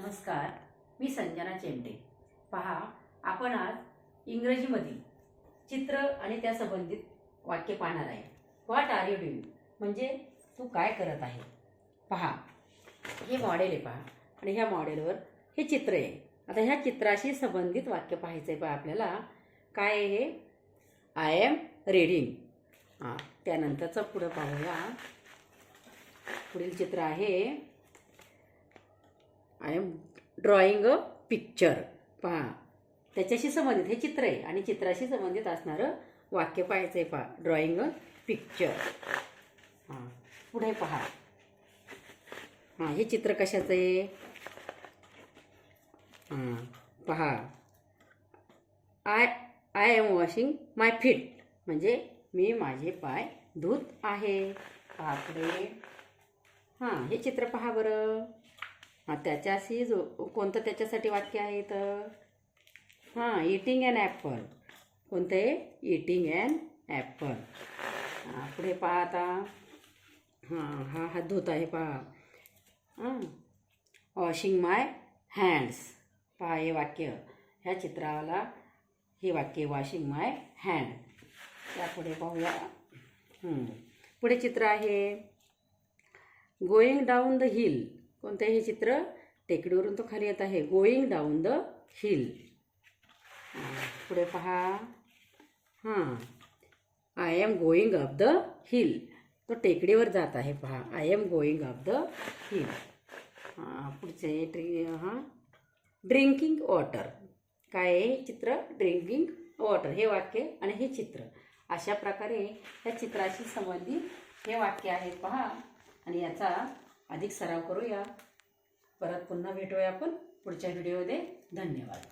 नमस्कार, मी संजना चेमटे। पहा, आपण आज इंग्रजीमधील चित्र आणि त्या संबंधित वाक्य पाहणार आहे। व्हॉट आर यू डूइंग म्हणजे तू काय करत आहे। पहा, हे मॉडेल आहे पहा, आणि ह्या मॉडेलवर हे चित्र आहे। आता ह्या चित्राशी संबंधित वाक्य पाहायचं आहे पहा आपल्याला। काय आहे हे? I am reading. हां, त्यानंतरचं पुढं पाहूया। पुढील चित्र आहे I am drawing a picture. पहा, त्याच्याशी संबंधित हे चित्र आहे आणि चित्राशी संबंधित असणारं वाक्य पाहायचं आहे पहा, ड्रॉइंग अ पिक्चर। हां, पुढे पहा। हां, हे चित्र कशाचं आहे? हां, पहा, I am washing my feet म्हणजे मी माझे पाय धुत आहे। पहा पुढे। हां, हे चित्र पहा बरं। हां, त्याच्याशी कोणतं त्याच्यासाठी वाक्य आहे तर? हां, इटिंग ॲन ॲपल। कोणतं आहे? Eating an apple. हां, पुढे पहा आता। हां, हा हात धुत आहे पहा। हां, वॉशिंग माय हँड्स। पहा हे वाक्य, ह्या चित्राला हे वाक्य वॉशिंग माय हँड। त्यापुढे पाहूया। पुढे चित्र आहे गोईंग डाऊन द हिल। कोणतं हे चित्र? टेकडीवरून तो खाली येत आहे, गोईंग डाऊन द हिल। पुढे पहा। हां, I am going up the hill. तो टेकडीवर जात आहे पहा, I am going up the hill. पुढचे ड्रिंकिंग वॉटर। काय आहे चित्र? ड्रिंकिंग वॉटर हे वाक्य आणि हे चित्र। अशा प्रकारे या चित्राशी संबंधित हे वाक्य आहेत पहा, आणि याचा अधिक सराव करूया। परत पुन्हा भेटूया आपण पुढच्या व्हिडिओमध्ये। धन्यवाद।